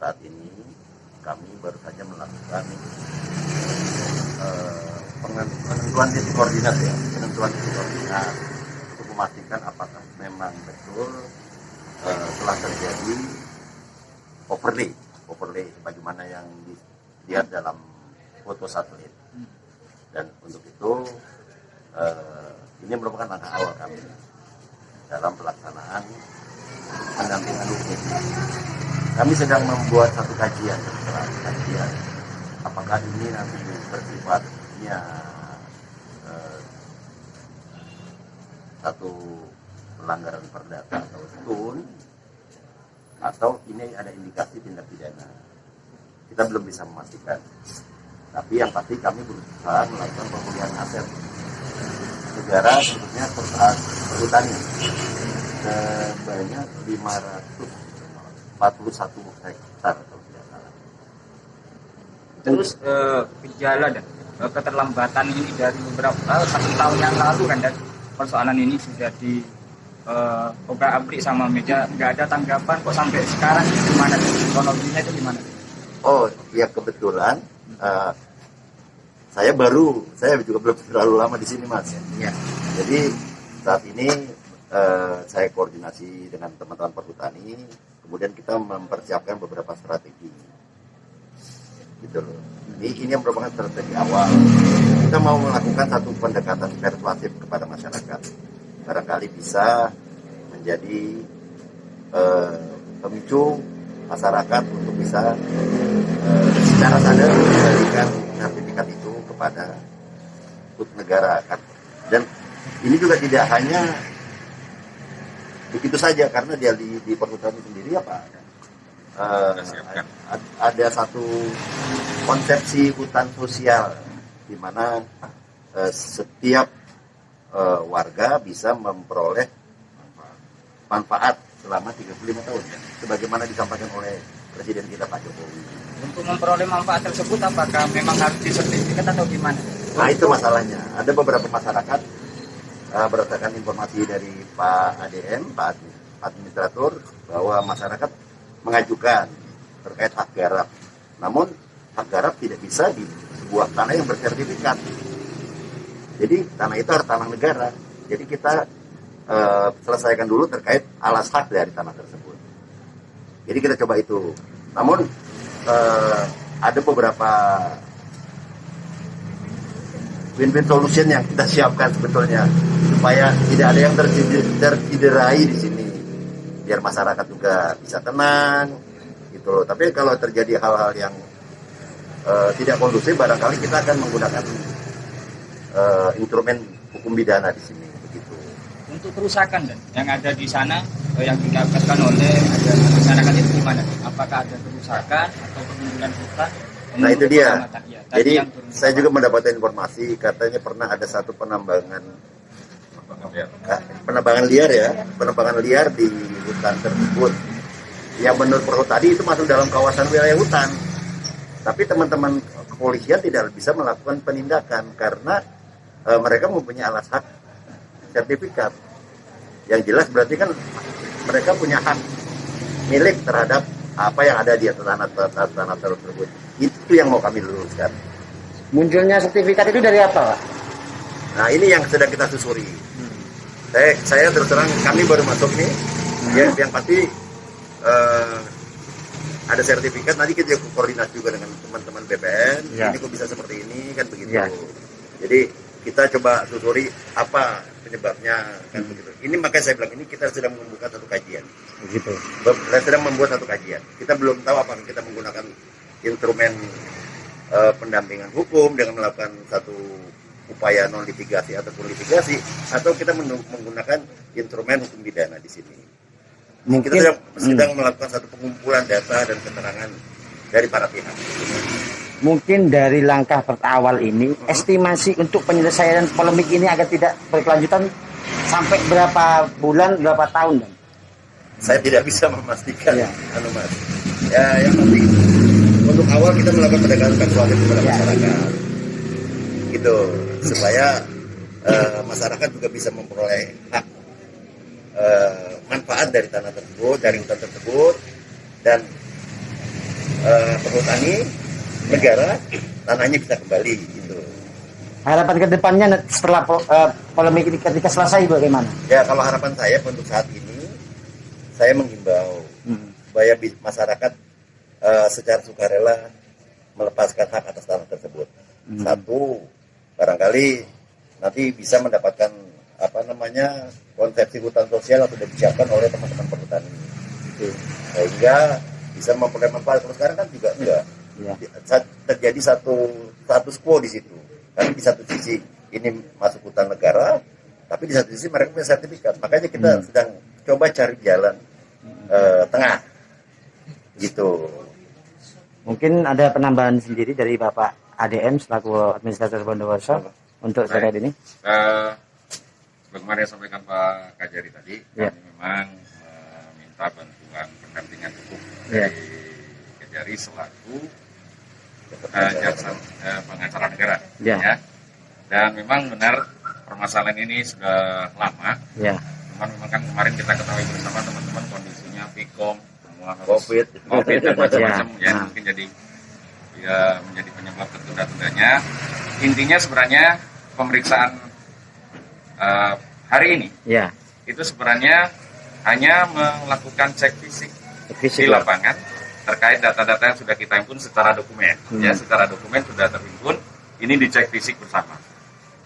saat ini kami baru saja melakukan penentuan titik koordinat untuk memastikan apakah memang betul telah terjadi overlay sebagaimana yang dilihat dalam foto satelit. Dan untuk itu ini merupakan langkah awal kami dalam pelaksanaan pendampingan hukum. Kami sedang membuat satu kajian apakah ini nanti bersifatnya satu pelanggaran perdata atau tun, atau ini ada indikasi tindak pidana. Kita belum bisa memastikan. Tapi yang pasti kami berusaha melakukan pemulihan aset negara, khususnya perhutani sebanyak 541 hektar kalau tidak salah. Terus gejala dan keterlambatan ini dari beberapa tahun yang lalu kan, dan persoalan ini sudah di obrak-abrik sama media, nggak ada tanggapan kok sampai sekarang. Gimana kronologinya itu gimana? Oh ya, kebetulan saya juga belum terlalu lama di sini, Mas. Ya. Jadi saat ini saya koordinasi dengan teman-teman perhutani, kemudian kita mempersiapkan beberapa strategi. Gitu loh. Ini yang merupakan strategi awal. Kita mau melakukan satu pendekatan persuasif kepada masyarakat. Barangkali bisa menjadi pemicu masyarakat untuk bisa secara sadar memberikan sertifikat itu kepada negara kan. Dan ini juga tidak hanya begitu saja, karena dia di perhutani sendiri ada satu konsepsi hutan sosial di mana setiap warga bisa memperoleh manfaat selama 35 tahun, sebagaimana disampaikan oleh Presiden kita Pak Jokowi. Untuk memperoleh manfaat tersebut, apakah memang harus disertifikat atau gimana? Nah, itu masalahnya. Ada beberapa masyarakat berdasarkan informasi dari Pak ADM, Pak Administrator, bahwa masyarakat mengajukan terkait hak garap. Namun hak garap tidak bisa di sebuah tanah yang bersertifikat. Jadi tanah itu harus tanah negara. Jadi kita selesaikan dulu terkait alas hak dari tanah tersebut. Jadi kita coba itu. Namun ada beberapa win-win solution yang kita siapkan sebetulnya supaya tidak ada yang tercederai di sini, biar masyarakat juga bisa tenang gitu loh. Tapi kalau terjadi hal-hal yang tidak kondusif, barangkali kita akan menggunakan instrumen hukum pidana di sini begitu. Untuk kerusakan dan yang ada di sana yang didapatkan oleh masyarakat itu gimana? Apakah ada kerusakan atau pengunduran hutan? Nah itu dia. Ya, jadi saya juga mendapatkan informasi katanya pernah ada satu penambangan liar di hutan tersebut. Yang menurut perhutani itu masuk dalam kawasan wilayah hutan. Tapi teman-teman kepolisian tidak bisa melakukan penindakan karena mereka mempunyai alas hak sertifikat. Yang jelas berarti kan mereka punya hak milik terhadap apa yang ada di tanah tersebut. Itu yang mau kami luruskan. Munculnya sertifikat itu dari apa, Pak? Nah ini yang sedang kita susuri. Saya terus terang kami baru masuk nih. Ya, yang pasti ada sertifikat. Nanti kita koordinasi juga dengan teman-teman BPN. Ya. Ini kok bisa seperti ini kan begitu. Ya. Jadi kita coba susuri apa penyebabnya kan begitu. Ini makanya saya bilang ini kita sedang membuka satu kajian. Begitu. Kita sedang membuat satu kajian. Kita belum tahu apakah kita menggunakan instrumen pendampingan hukum dengan melakukan satu upaya non litigasi ataupun litigasi, atau kita menggunakan instrumen hukum pidana di sini. Mungkin kita sedang melakukan satu pengumpulan data dan keterangan dari para pihak. Mungkin dari langkah awal ini, estimasi untuk penyelesaian polemik ini agar tidak berkelanjutan sampai berapa bulan, berapa tahun? Dan? Saya tidak bisa memastikan, Mas. Ya, yang penting untuk awal kita melakukan pendekatan persuasif kepada masyarakat, gitu, supaya masyarakat juga bisa memperoleh hak manfaat dari tanah tersebut, dari hutan tersebut, dan perhutani negara, tanahnya bisa kembali gitu. Harapan ke depannya setelah polemik ini ketika selesai bagaimana? Ya kalau harapan saya untuk saat ini, saya menghimbau supaya masyarakat secara sukarela melepaskan hak atas tanah tersebut. Satu, barangkali nanti bisa mendapatkan konsepsi hutan sosial atau sudah disiapkan oleh teman-teman perhutani. Sehingga bisa memperoleh manfaat. Terus sekarang kan juga enggak. Ya. Terjadi satu status quo di situ. Karena di satu sisi ini masuk hutan negara, tapi di satu sisi mereka punya sertifikat. Makanya kita sedang coba cari jalan tengah, gitu. Mungkin ada penambahan sendiri dari Bapak ADM selaku Administrator Bondowoso untuk terkait ini. Kemarin sampaikan Pak Kajari tadi, kami memang meminta bantuan pendampingan hukum dari Kajari selaku jaksa pengacara negara, ya. Dan memang benar permasalahan ini sudah lama. Cuman memang kan kemarin kita ketahui bersama teman-teman kondisinya Vkom, semua harus COVID dan macam-macam ya. Mungkin jadi menjadi penyebab tertunda-tundanya. Intinya sebenarnya pemeriksaan hari ini itu sebenarnya hanya melakukan cek fisik di lapangan terkait data-data yang sudah kita himpun secara dokumen. Ya, secara dokumen sudah terhimpun, ini dicek fisik bersama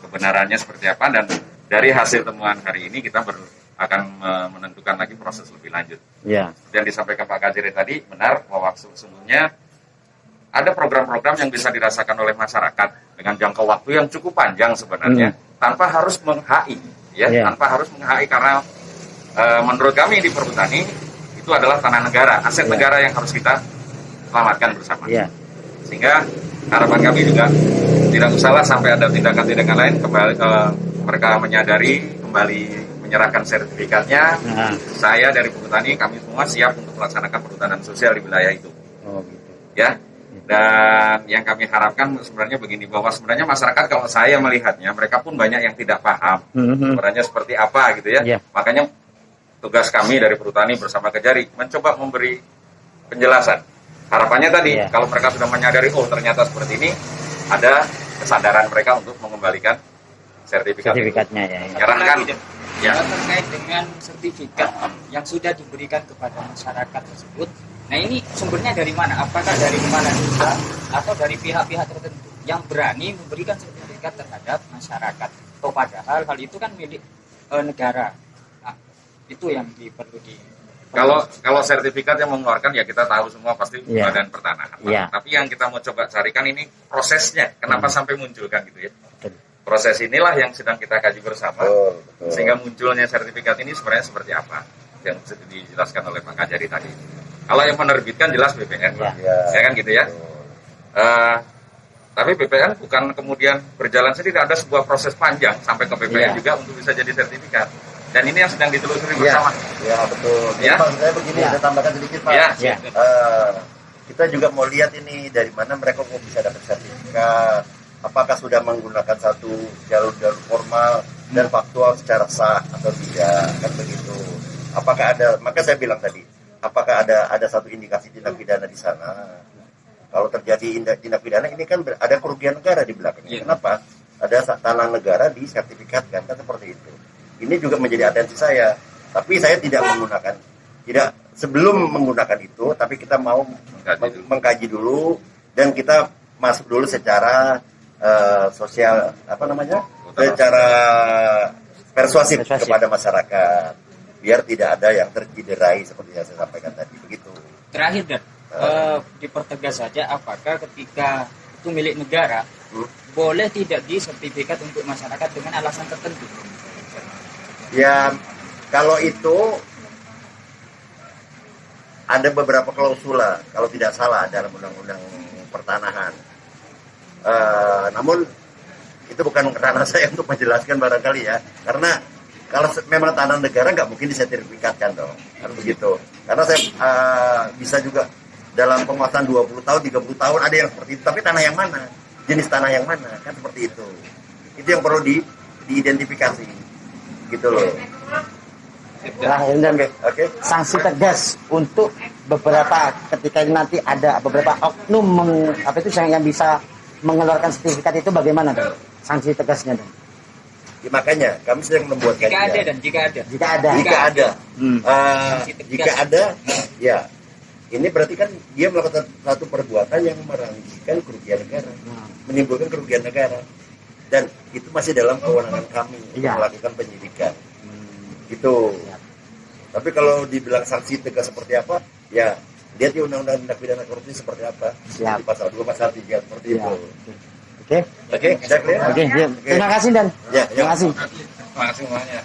kebenarannya seperti apa, dan dari hasil temuan hari ini kita akan menentukan lagi proses lebih lanjut. Seperti yang disampaikan Pak Kajere tadi, benar bahwa sesungguhnya ada program-program yang bisa dirasakan oleh masyarakat dengan jangka waktu yang cukup panjang sebenarnya, tanpa harus meng-HI, tanpa harus meng-HI, karena menurut kami di perhutani itu adalah tanah negara, aset negara yang harus kita selamatkan bersama. Sehingga harapan kami juga tidak usahlah sampai ada tindakan-tindakan lain, kembali mereka menyadari, kembali menyerahkan sertifikatnya. Saya dari perhutani, kami semua siap untuk melaksanakan perhutanan sosial di wilayah itu. Ya. Dan yang kami harapkan sebenarnya begini, bahwa sebenarnya masyarakat kalau saya melihatnya, mereka pun banyak yang tidak paham sebenarnya seperti apa gitu ya. Makanya tugas kami dari perhutani bersama Kajari mencoba memberi penjelasan. Harapannya tadi, kalau mereka sudah menyadari, oh ternyata seperti ini, ada kesadaran mereka untuk mengembalikan sertifikatnya. Menyerahkan. Terkait dengan sertifikat yang sudah diberikan kepada masyarakat tersebut, nah ini sumbernya dari mana? Apakah dari kepala desa atau dari pihak-pihak tertentu yang berani memberikan sertifikat terhadap masyarakat? Atau padahal hal itu kan milik negara. Nah, itu yang perlu di. Kalau sertifikat yang mengeluarkan ya kita tahu semua pasti Badan Pertanahan. Tapi yang kita mau coba carikan ini prosesnya, kenapa sampai muncul kan gitu ya. Proses inilah yang sedang kita kaji bersama, sehingga munculnya sertifikat ini sebenarnya seperti apa yang sudah dijelaskan oleh Pak Kajari tadi. Kalau yang menerbitkan jelas BPN, ya kan gitu ya. Tapi BPN bukan kemudian berjalan sendiri, ada sebuah proses panjang sampai ke BPN juga untuk bisa jadi sertifikat. Dan ini yang sedang ditelusuri bersama. Ya betul. Jadi maksud saya begini, saya tambahkan sedikit Pak. Kita juga mau lihat ini dari mana mereka kok bisa dapat sertifikat. Apakah sudah menggunakan satu jalur-jalur formal dan faktual secara sah atau tidak, kan begitu. Apakah ada, maka saya bilang tadi, apakah ada satu indikasi tindak pidana di sana. Kalau terjadi tindak pidana ini kan ada kerugian negara di belakangnya. Kenapa? Ada tanah negara disertifikatkan, kan seperti itu. Ini juga menjadi atensi saya. Tapi saya tidak sebelum menggunakan itu, tapi kita mau mengkaji dulu dan kita masuk dulu secara sosial, secara persuasif kepada masyarakat, biar tidak ada yang tercederai seperti yang saya sampaikan tadi, begitu. Terakhir dan dipertegas saja, apakah ketika itu milik negara boleh tidak disertifikat untuk masyarakat dengan alasan tertentu? Ya, kalau itu ada beberapa klausula, kalau tidak salah dalam undang-undang pertanahan. Namun itu bukan ranah saya untuk menjelaskan barangkali ya, karena kalau memang tanah negara nggak mungkin disertifikatkan dong, kan begitu. Karena saya bisa juga dalam penguasaan 20 tahun, 30 tahun ada yang seperti itu, tapi tanah yang mana, jenis tanah yang mana, kan seperti itu. Itu yang perlu diidentifikasi, gitu loh. Sanksi tegas untuk beberapa ketika nanti ada beberapa oknum yang bisa mengeluarkan sertifikat itu bagaimana Dan? Sanksi tegasnya Dan? Ya, makanya kami sedang membuat Jika ada kajian. dan jika ada. Jika ada, Sanksi tegas. jika ada, ya ini berarti kan dia melakukan satu perbuatan yang merugikan kerugian negara, menimbulkan kerugian negara, dan itu masih dalam kewenangan kami untuk melakukan penyidikan, gitu. Tapi kalau dibilang sanksi tegas seperti apa, ya lihat di undang-undang tindak pidana korupsi seperti apa, di pasal 2, pasal 3 seperti itu. Oke, Oke, sudah clear? Terima kasih Dan. Ya, Terima kasih. Terima kasih semuanya.